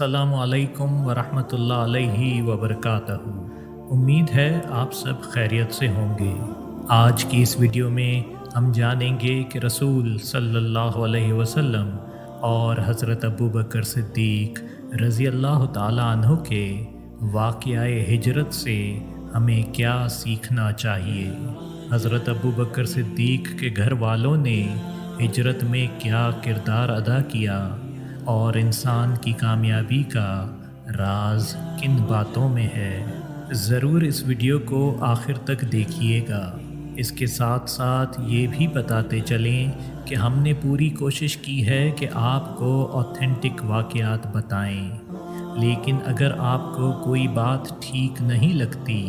अस्सलामु अलैकुम वरहमतुल्लाह अलैहि वबरकातहू। उम्मीद है आप सब खैरियत से होंगे। आज की इस वीडियो में हम जानेंगे कि रसूल सल्लल्लाहु अलैहि वसल्लम और हज़रत अबू बकर सिद्दीक़ रज़ी अल्लाह ताला अन्हु के वाक़याए हिजरत से हमें क्या सीखना चाहिए। हज़रत अबू बकर सिद्दीक़ के घर वालों ने हिजरत में क्या किरदार अदा किया और इंसान की कामयाबी का राज किन बातों में है। ज़रूर इस वीडियो को आखिर तक देखिएगा। इसके साथ साथ ये भी बताते चलें कि हमने पूरी कोशिश की है कि आपको ऑथेंटिक वाक़यात बताएं, लेकिन अगर आपको कोई बात ठीक नहीं लगती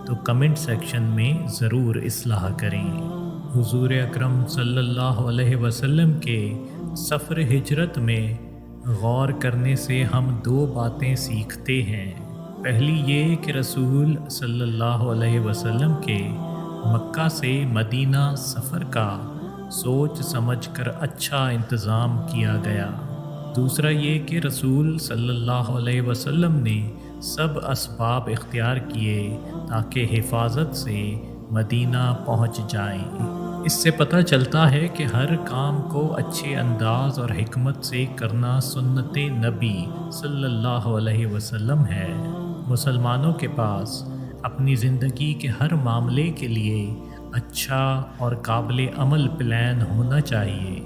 तो कमेंट सेक्शन में ज़रूर इस्लाह करें। हुज़ूर अकरम सल्लल्लाहु अलैहि वसल्लम के सफ़र हिजरत में गौर करने से हम दो बातें सीखते हैं। पहली ये कि रसूल सल्लल्लाहु अलैहि वसल्लम के मक्का से मदीना सफ़र का सोच समझकर अच्छा इंतज़ाम किया गया। दूसरा ये कि रसूल सल्लल्लाहु अलैहि वसल्लम ने सब असबाब इख्तियार किए ताकि हिफाजत से मदीना पहुँच जाएं। इससे पता चलता है कि हर काम को अच्छे अंदाज और हिकमत से करना सुन्नत नबी सल्लल्लाहु अलैहि वसल्लम है। मुसलमानों के पास अपनी ज़िंदगी के हर मामले के लिए अच्छा और काबिल अमल प्लान होना चाहिए।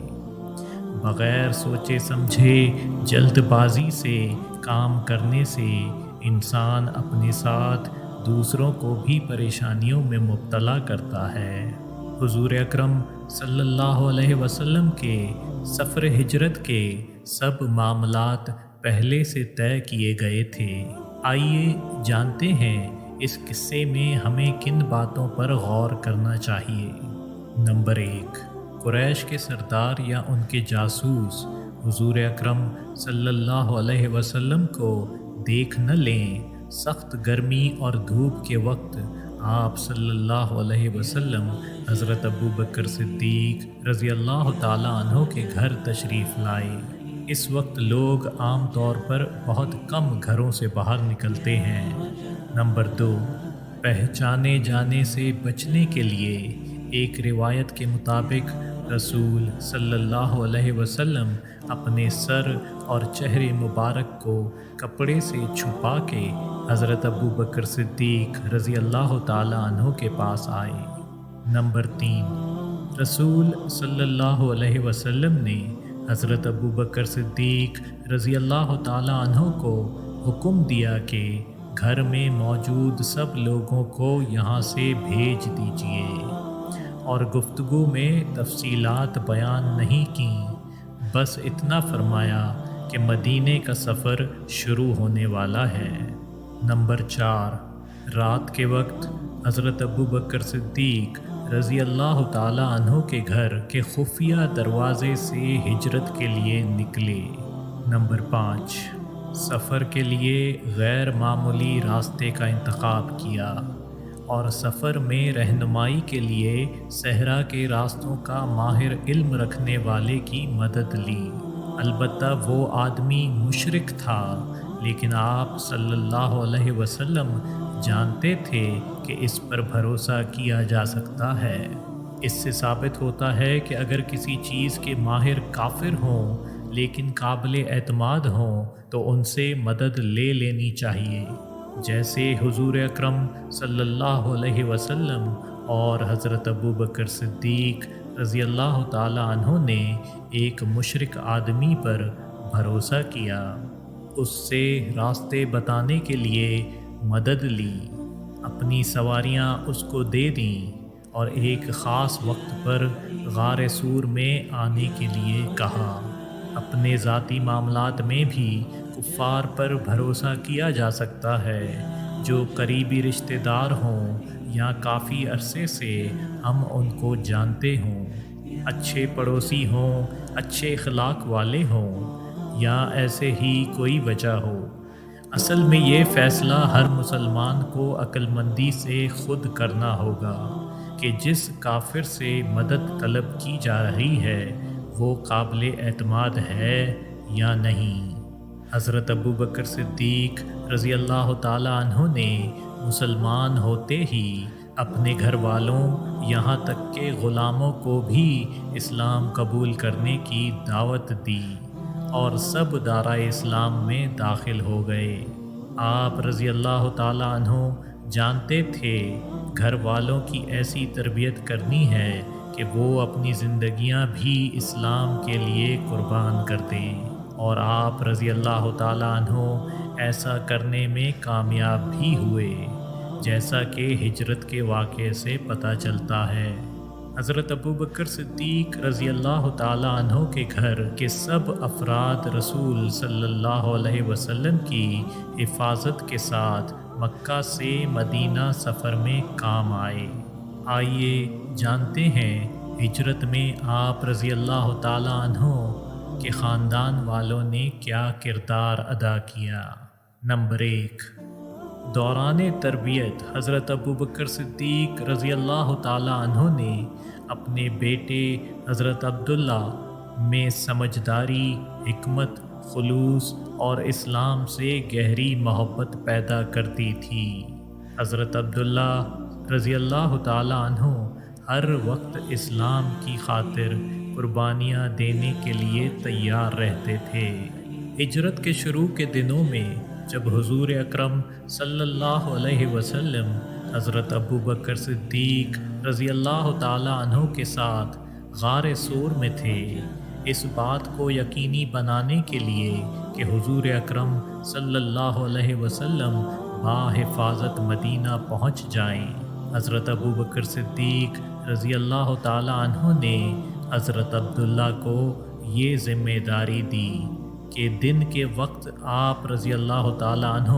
बग़ैर सोचे समझे जल्दबाजी से काम करने से इंसान अपने साथ दूसरों को भी परेशानियों में मुब्तला करता है। हुज़ूर अकरम सल्लल्लाहु अलैहि वसल्लम के सफ़र हिजरत के सब मामलात पहले से तय किए गए थे। आइए जानते हैं इस किस्से में हमें किन बातों पर गौर करना चाहिए। नंबर 1, कुरैश के सरदार या उनके जासूस हुज़ूर अकरम सल्लल्लाहु अलैहि वसल्लम को देख न लें। सख्त गर्मी और धूप के वक्त आप सल्लल्लाहु अलैहि वसल्लम हज़रत अबू बकर सिद्दीक़ रज़ी अल्लाह ताला अन्हु के घर तशरीफ़ लाए। इस वक्त लोग आम तौर पर बहुत कम घरों से बाहर निकलते हैं। नंबर 2, पहचाने जाने से बचने के लिए एक रिवायत के मुताबिक रसूल सल्लल्लाहु अलैहि वसल्लम अपने सर और चेहरे मुबारक को कपड़े से छुपा के हज़रत अबू बकर सिद्दीक़ रज़ी अल्लाह ताला अन्हु के पास आए। नंबर 3, रसूल सल्लल्लाहु अलैहि वसल्लम ने हज़रत अबू बकर सिद्दीक़ रज़ी अल्लाह ताला अन्हु को हुक्म दिया कि घर में मौजूद सब लोगों को यहाँ से भेज दीजिए और गुफ्तगू में तफसीलात बयान नहीं की। बस इतना फरमाया कि मदीने का सफ़र शुरू होने वाला है। नंबर 4, रात के वक्त हज़रत अबू बकर सिद्दीक़ रज़ी अल्लाह ताला अन्हु के घर के खुफिया दरवाज़े से हिजरत के लिए निकले। नंबर 5, सफ़र के लिए गैर मामूली रास्ते का इंतखाब किया और सफ़र में रहनुमाई के लिए सहरा के रास्तों का माहिर इल्म रखने वाले की मदद ली। अलबत्ता वो आदमी मुशरिक था, लेकिन आप सल्लल्लाहु अलैहि वसल्लम जानते थे कि इस पर भरोसा किया जा सकता है। इससे साबित होता है कि अगर किसी चीज़ के माहिर काफिर हों लेकिन काबिल एतमाद हों तो उनसे मदद ले लेनी चाहिए। जैसे हुज़ूर अकरम सल्लल्लाहु अलैहि वसल्लम और हज़रत अबू बकर सिद्दीक़ रज़ी अल्लाह ताला अन्हु ने एक मुशरिक आदमी पर भरोसा किया, उससे रास्ते बताने के लिए मदद ली, अपनी सवारियां उसको दे दीं और एक ख़ास वक्त पर गार सूर में आने के लिए कहा। अपने ज़ाती मामलात में भी कुफ़ार पर भरोसा किया जा सकता है, जो करीबी रिश्तेदार हों या काफ़ी अरसे से हम उनको जानते हों, अच्छे पड़ोसी हों, अच्छे अखलाक वाले हों या ऐसे ही कोई वजह हो। असल में ये फ़ैसला हर मुसलमान को अक्लमंदी से ख़ुद करना होगा कि जिस काफिर से मदद तलब की जा रही है वो काबिल एतमाद है या नहीं। حضرت ابو بکر صدیق رضی اللہ تعالیٰ عنہ نے مسلمان ہوتے ہی اپنے گھر والوں یہاں تک کہ غلاموں کو بھی اسلام قبول کرنے کی دعوت دی اور سب دارائے اسلام میں داخل ہو گئے۔ آپ رضی اللہ تعالیٰ عنہ جانتے تھے گھر والوں کی ایسی تربیت کرنی ہے کہ وہ اپنی زندگیاں بھی اسلام کے لیے قربان کر دیں، اور آپ رضی اللہ تعالیٰ عنہ ایسا کرنے میں کامیاب بھی ہوئے، جیسا کہ ہجرت کے واقعے سے پتہ چلتا ہے۔ حضرت ابو بکر صدیق رضی اللہ تعالیٰ عنہ کے گھر کے سب افراد رسول صلی اللہ علیہ وسلم کی حفاظت کے ساتھ مکہ سے مدینہ سفر میں کام آئے۔ آئیے جانتے ہیں ہجرت میں آپ رضی اللہ تعالیٰ عنہ کے خاندان والوں نے کیا کردار ادا کیا۔ نمبر 1، دوران تربیت حضرت ابو بکر صدیق رضی اللہ تعالیٰ عنہ نے اپنے بیٹے حضرت عبداللہ میں سمجھداری، حکمت، خلوص اور اسلام سے گہری محبت پیدا کرتی تھی۔ حضرت عبداللہ رضی اللہ تعالیٰ عنہ ہر وقت اسلام کی خاطر قربانیاں دینے کے لیے تیار رہتے تھے۔ ہجرت کے شروع کے دنوں میں جب حضور اکرم صلی اللہ علیہ وسلم حضرت ابو بکر صدیق رضی اللہ تعالیٰ عنہ کے ساتھ غار ثور میں تھے، اس بات کو یقینی بنانے کے لیے کہ حضور اکرم صلی اللہ علیہ وسلم بحفاظت مدینہ پہنچ جائیں، حضرت ابو بکر صدیق رضی اللہ تعالیٰ عنہ نے حضرت عبداللہ کو یہ ذمہ داری دی کہ دن کے وقت آپ رضی اللہ تعالیٰ عنہ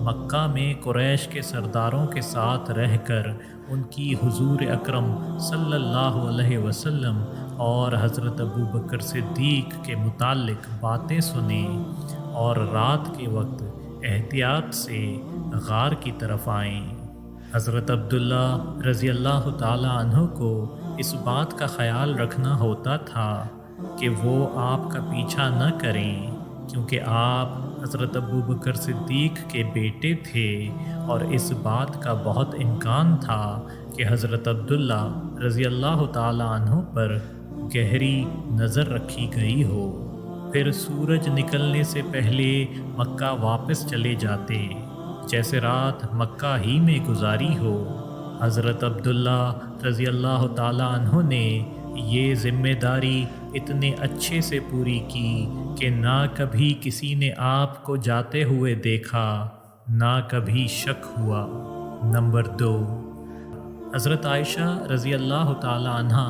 مکہ میں قریش کے سرداروں کے ساتھ رہ کر ان کی حضور اکرم صلی اللہ علیہ وسلم اور حضرت ابو بکر صدیق کے متعلق باتیں سنیں اور رات کے وقت احتیاط سے غار کی طرف آئیں۔ حضرت عبداللہ رضی اللہ تعالیٰ عنہ کو اس بات کا خیال رکھنا ہوتا تھا کہ وہ آپ کا پیچھا نہ کریں، کیونکہ آپ حضرت ابو بکر صدیق کے بیٹے تھے اور اس بات کا بہت امکان تھا کہ حضرت عبداللہ رضی اللہ تعالیٰ عنہ پر گہری نظر رکھی گئی ہو، پھر سورج نکلنے سے پہلے مکہ واپس چلے جاتے، جیسے رات مکہ ہی میں گزاری ہو۔ حضرت عبداللہ رضی اللہ تعالیٰ عنہ نے یہ ذمہ داری اتنے اچھے سے پوری کی کہ نہ کبھی کسی نے آپ کو جاتے ہوئے دیکھا، نہ کبھی شک ہوا۔ نمبر 2، حضرت عائشہ رضی اللہ تعالیٰ عنہ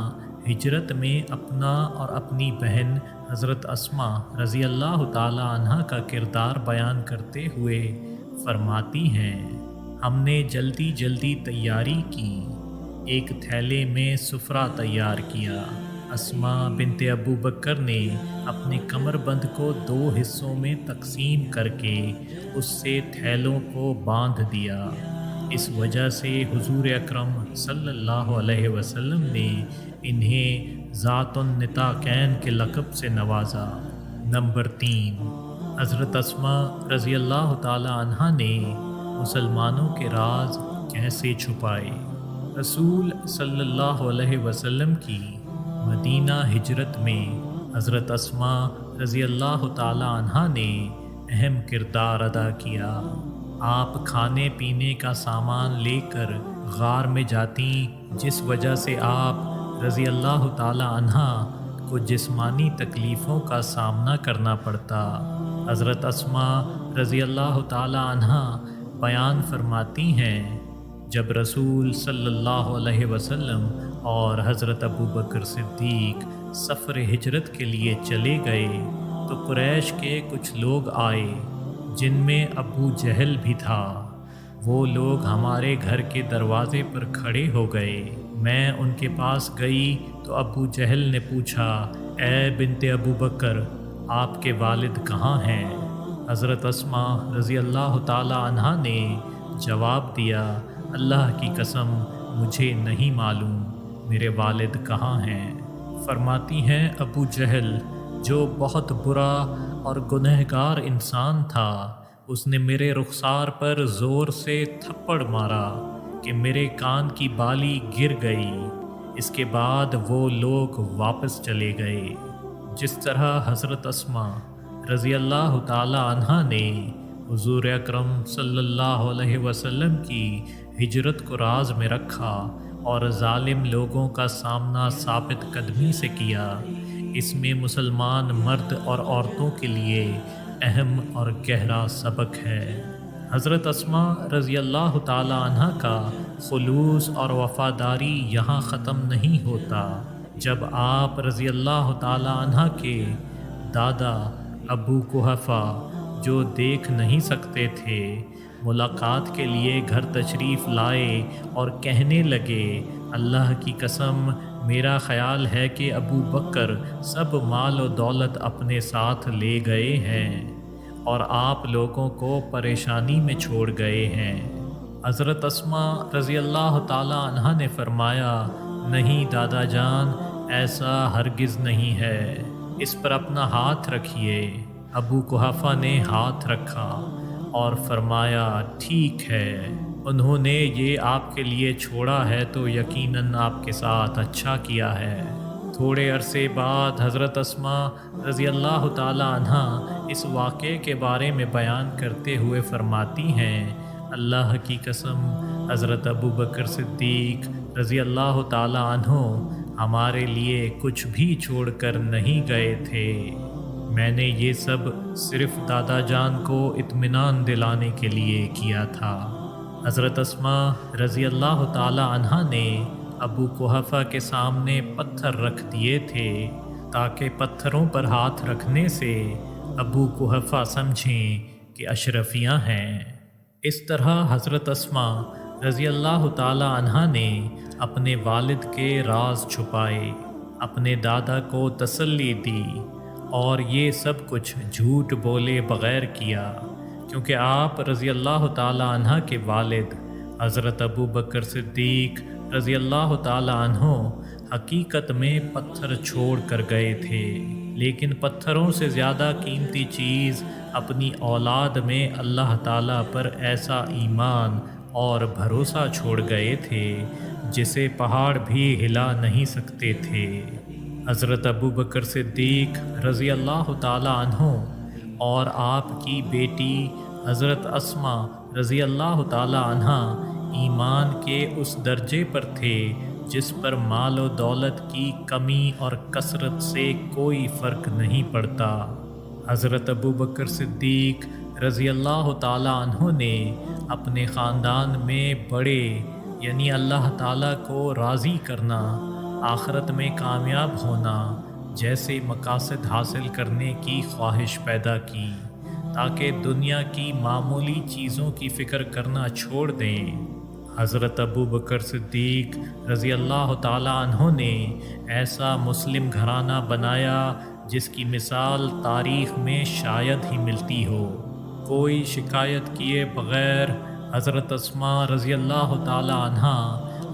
ہجرت میں اپنا اور اپنی بہن حضرت اسماء رضی اللہ تعالیٰ عنہ کا کردار بیان کرتے ہوئے فرماتی ہیں، ہم نے جلدی جلدی تیاری کی، ایک تھیلے میں سفرہ تیار کیا۔ اسماء بنت ابو بکر نے اپنے کمر بند کو 2 حصوں میں تقسیم کر کے اس سے تھیلوں کو باندھ دیا، اس وجہ سے حضور اکرم صلی اللہ علیہ وسلم نے انہیں ذات النطاقین کے لقب سے نوازا۔ نمبر 3، حضرت اسماء رضی اللہ تعالیٰ عنہ نے مسلمانوں کے راز کیسے چھپائے؟ رسول صلی اللہ علیہ وسلم کی مدینہ ہجرت میں حضرت اسماء رضی اللہ تعالیٰ عنہ نے اہم کردار ادا کیا۔ آپ کھانے پینے کا سامان لے کر غار میں جاتی، جس وجہ سے آپ رضی اللہ تعالیٰ عنہ کو جسمانی تکلیفوں کا سامنا کرنا پڑتا۔ حضرت اسماء رضی اللہ تعالیٰ عنہ بیان فرماتی ہیں، جب رسول صلی اللہ علیہ وسلم اور حضرت ابو بکر صدیق سفر ہجرت کے لیے چلے گئے تو قریش کے کچھ لوگ آئے جن میں ابو جہل بھی تھا۔ وہ لوگ ہمارے گھر کے دروازے پر کھڑے ہو گئے۔ میں ان کے پاس گئی تو ابو جہل نے پوچھا، اے بنت ابو بکر، آپ کے والد کہاں ہیں؟ حضرت اسماء رضی اللہ تعالیٰ عنہ نے جواب دیا، اللہ کی قسم مجھے نہیں معلوم میرے والد کہاں ہیں۔ فرماتی ہیں ابو جہل جو بہت برا اور گنہگار انسان تھا، اس نے میرے رخسار پر زور سے تھپڑ مارا کہ میرے کان کی بالی گر گئی۔ اس کے بعد وہ لوگ واپس چلے گئے۔ جس طرح حضرت اسماء رضی اللہ تعالی عنہا نے حضور اکرم صلی اللہ علیہ وسلم کی ہجرت کو راز میں رکھا اور ظالم لوگوں کا سامنا ثابت قدمی سے کیا، اس میں مسلمان مرد اور عورتوں کے لیے اہم اور گہرا سبق ہے۔ حضرت اسماء رضی اللہ تعالی عنہا کا خلوص اور وفاداری یہاں ختم نہیں ہوتا۔ جب آپ رضی اللہ تعالی عنہ کے دادا ابو قحافہ، جو دیکھ نہیں سکتے تھے، ملاقات کے لیے گھر تشریف لائے اور کہنے لگے، اللہ کی قسم، میرا خیال ہے کہ ابو بکر سب مال و دولت اپنے ساتھ لے گئے ہیں اور آپ لوگوں کو پریشانی میں چھوڑ گئے ہیں۔ حضرت اسماء رضی اللہ تعالی عنہ نے فرمایا، نہیں دادا جان، ایسا ہرگز نہیں ہے، اس پر اپنا ہاتھ رکھیے۔ ابو قحافہ نے ہاتھ رکھا اور فرمایا، ٹھیک ہے، انہوں نے یہ آپ کے لیے چھوڑا ہے تو یقیناً آپ کے ساتھ اچھا کیا ہے۔ تھوڑے عرصے بعد حضرت اسماء رضی اللہ تعالی عنہا اس واقعے کے بارے میں بیان کرتے ہوئے فرماتی ہیں، اللہ کی قسم، حضرت ابو بکر صدیق رضی اللہ تعالی عنہ ہمارے لیے کچھ بھی چھوڑ کر نہیں گئے تھے۔ میں نے یہ سب صرف دادا جان کو اطمینان دلانے کے لیے کیا تھا۔ حضرت اسماء رضی اللہ تعالی عنہا نے ابو قحافہ کے سامنے پتھر رکھ دیے تھے تاکہ پتھروں پر ہاتھ رکھنے سے ابو قحافہ سمجھیں کہ اشرفیاں ہیں۔ اس طرح حضرت اسماء رضی اللہ تعالی عنہا نے اپنے والد کے راز چھپائے، اپنے دادا کو تسلی دی اور یہ سب کچھ جھوٹ بولے بغیر کیا، کیونکہ آپ رضی اللہ تعالی عنہ کے والد حضرت ابو بکر صدیق رضی اللہ تعالی عنہ حقیقت میں پتھر چھوڑ کر گئے تھے، لیکن پتھروں سے زیادہ قیمتی چیز اپنی اولاد میں اللہ تعالیٰ پر ایسا ایمان اور بھروسہ چھوڑ گئے تھے جسے پہاڑ بھی ہلا نہیں سکتے تھے۔ حضرت ابو بکر صدیق رضی اللہ تعالی عنہ اور آپ کی بیٹی حضرت اسماء رضی اللہ تعالی عنہا ایمان کے اس درجے پر تھے جس پر مال و دولت کی کمی اور کثرت سے کوئی فرق نہیں پڑتا۔ حضرت ابو بکر صدیق رضی اللہ تعالی عنہ نے اپنے خاندان میں بڑے، یعنی اللہ تعالیٰ کو راضی کرنا، آخرت میں کامیاب ہونا جیسے مقاصد حاصل کرنے کی خواہش پیدا کی، تاکہ دنیا کی معمولی چیزوں کی فکر کرنا چھوڑ دیں۔ حضرت ابو بکر صدیق رضی اللہ تعالی عنہ نے ایسا مسلم گھرانہ بنایا جس کی مثال تاریخ میں شاید ہی ملتی ہو۔ کوئی شکایت کیے بغیر حضرت اسماء رضی اللہ تعالی عنہا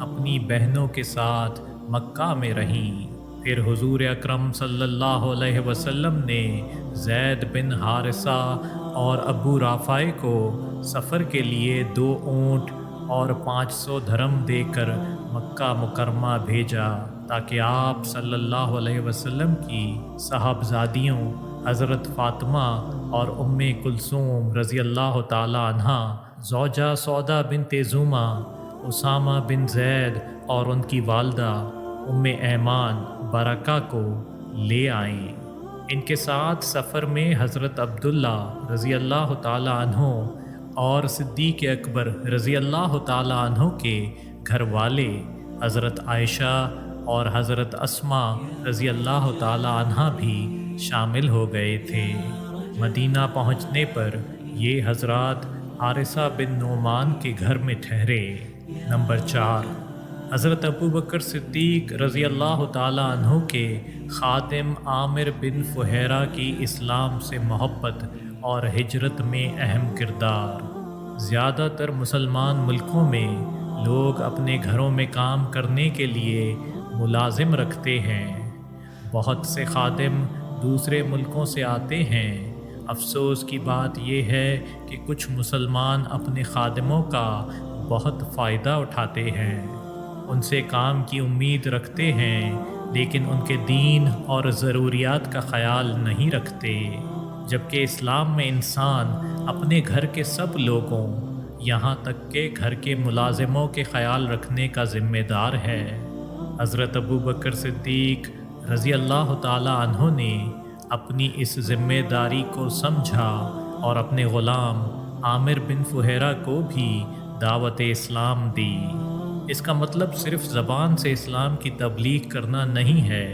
اپنی بہنوں کے ساتھ مکہ میں رہیں۔ پھر حضور اکرم صلی اللہ علیہ وسلم نے زید بن حارثہ اور ابو رافع کو سفر کے لیے 2 اونٹ اور 500 درہم دے کر مکہ مکرمہ بھیجا تاکہ آپ صلی اللہ علیہ وسلم کی صاحبزادیوں حضرت فاطمہ اور ام کلثوم رضی اللہ تعالی عنہا، زوجہ سودا بنت زمعہ، اسامہ بن زید اور ان کی والدہ ام ایمان برکہ کو لے آئیں۔ ان کے ساتھ سفر میں حضرت عبداللہ رضی اللہ تعالی عنہ اور صدیق اکبر رضی اللہ تعالی عنہ کے گھر والے حضرت عائشہ اور حضرت اسماء رضی اللہ تعالی عنہ بھی شامل ہو گئے تھے۔ مدینہ پہنچنے پر یہ حضرات حارثہ بن نعمان کے گھر میں ٹھہرے۔ نمبر 4، حضرت ابو بکر صدیق رضی اللہ تعالی عنہ کے خادم عامر بن فہیرہ کی اسلام سے محبت اور ہجرت میں اہم کردار۔ زیادہ تر مسلمان ملکوں میں لوگ اپنے گھروں میں کام کرنے کے لیے ملازم رکھتے ہیں۔ بہت سے خادم दूसरे मुल्कों से आते हैं। अफसोस की बात यह है कि कुछ मुसलमान अपने खादिमों का बहुत फ़ायदा उठाते हैं, उनसे काम की उम्मीद रखते हैं, लेकिन उनके दीन और ज़रूरियात का ख़याल नहीं रखते। जबकि इस्लाम में इंसान अपने घर के सब लोगों, यहाँ तक के घर के मुलाजिमों के ख़याल रखने का ज़िम्मेदार है। हज़रत अबू बकर सिद्दीक़ रज़ी अल्लाह ताला अन्हो ने अपनी इस ज़िम्मेदारी को समझा और अपने ग़ुलाम आमिर बिन फुहैरा को भी दावत इस्लाम दी। इसका मतलब सिर्फ़ ज़बान से इस्लाम की तबलीग करना नहीं है,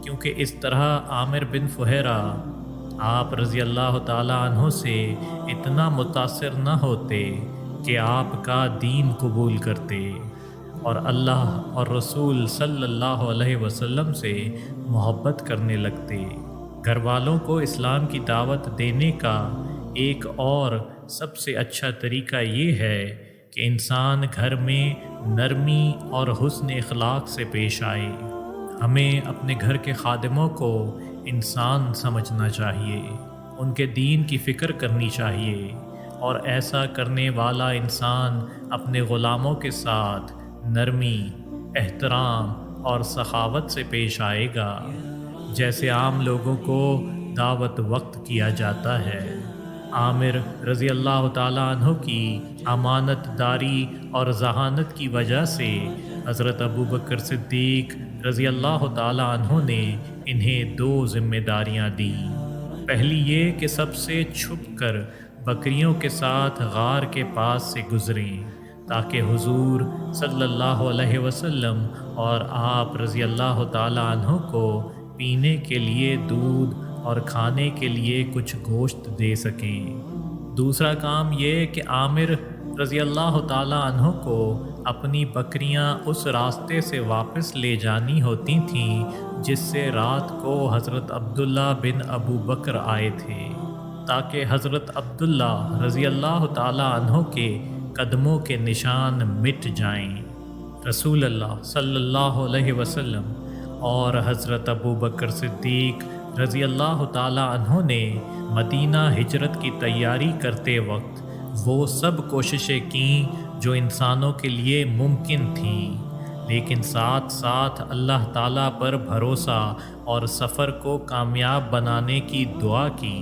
क्योंकि इस तरह आमिर बिन फुहैरा आप रज़ी अल्लाह ताला अन्हो से इतना मुतासिर न होते कि आपका दीन कबूल करते और अल्लाह और रसूल सल्लल्लाहु अलैहि वसल्लम से मोहब्बत करने लगते। घर वालों को इस्लाम की दावत देने का एक और सबसे अच्छा तरीका ये है कि इंसान घर में नरमी और हुस्न इखलाक से पेश आए। हमें अपने घर के खादिमों को इंसान समझना चाहिए, उनके दीन की फ़िक्र करनी चाहिए, और ऐसा करने वाला इंसान अपने ग़ुलामों के साथ नरमी, एहतराम और सखावत से पेश आएगा, जैसे आम लोगों को दावत वक्त किया जाता है। आमिर रज़ी अल्लाह ताला अन्हु की अमानतदारी और ज़हानत की वजह से हज़रत अबू बकर सिद्दीक़ रज़ी अल्लाह ताला अन्हु ने इन्हें 2 ज़िम्मेदारियाँ दी। पहली ये कि सबसे छुप कर बकरियों के साथ गार के पास से गुज़रें, ताकि हुजूर सल्लल्लाहु अलैहि वसल्लम और आप रज़ी अल्लाह ताला अन्हु को पीने के लिए दूध और खाने के लिए कुछ गोश्त दे सकें। दूसरा काम ये कि आमिर रज़ी अल्लाह ताला अन्हु को अपनी बकरियां उस रास्ते से वापस ले जानी होती थीं जिससे रात को हज़रत अब्दुल्ला बिन अबू बकर आए थे, ताकि हज़रत अब्दुल्ला रज़ी अल्लाह ताला अन्हु के कदमों के निशान मिट जाएं। रसूल अल्लाह सल्लल्लाहु अलैहि वसल्लम और हज़रत अबू बकर सिद्दीक़ रज़ी अल्लाह ताला अन्हु ने मदीना हिजरत की तैयारी करते वक्त वो सब कोशिशें कीं जो इंसानों के लिए मुमकिन थीं, लेकिन साथ साथ अल्लाह ताला पर भरोसा और सफ़र को कामयाब बनाने की दुआ की।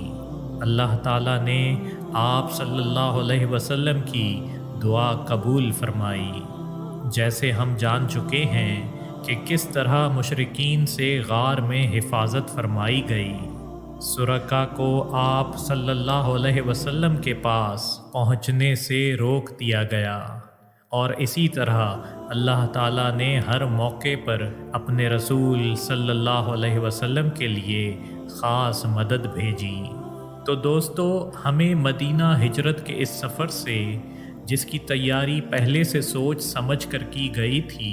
अल्लाह ताला ने आप सल्लल्लाहु अलैहि वसल्लम की दुआ कबूल फरमाई। जैसे हम जान चुके हैं कि किस तरह मुशरिकीन से गार में हिफाजत फरमाई गई। सुरका को आप सल्लल्लाहु अलैहि वसल्लम के पास पहुँचने से रोक दिया गया, और इसी तरह अल्लाह ताला ने हर मौके पर अपने रसूल सल्लल्लाहु अलैहि वसल्लम के लिए ख़ास मदद भेजी। तो दोस्तों, हमें मदीना हिजरत के इस सफ़र से, जिसकी तैयारी पहले से सोच समझ कर की गई थी,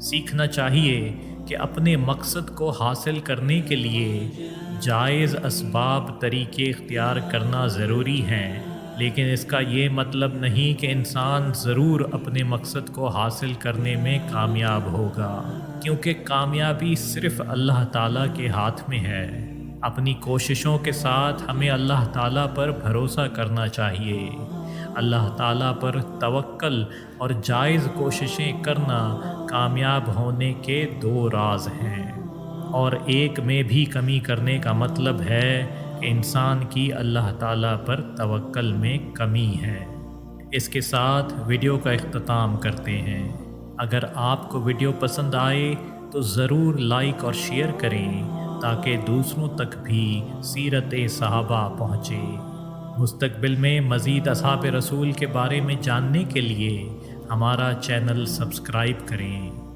सीखना चाहिए कि अपने मकसद को हासिल करने के लिए जायज़ असबाब तरीके इख्तियार करना ज़रूरी हैं, लेकिन इसका ये मतलब नहीं कि इंसान ज़रूर अपने मकसद को हासिल करने में कामयाब होगा, क्योंकि कामयाबी सिर्फ़ अल्लाह ताला के हाथ में है। अपनी कोशिशों के साथ हमें अल्लाह ताला पर भरोसा करना चाहिए। अल्लाह ताला पर तवक्कल और जायज़ कोशिशें करना कामयाब होने के 2 राज हैं, और एक में भी कमी करने का मतलब है कि इंसान की अल्लाह ताला पर तवक्कल में कमी है। इसके साथ वीडियो का इख्तिताम करते हैं। अगर आपको वीडियो पसंद आए तो ज़रूर लाइक और शेयर करें, ताकि दूसरों तक भी सीरत सहाबा पहुँचे। मुस्तकबिल में मज़ीद असहाब रसूल के बारे में जानने के लिए हमारा चैनल सब्सक्राइब करें।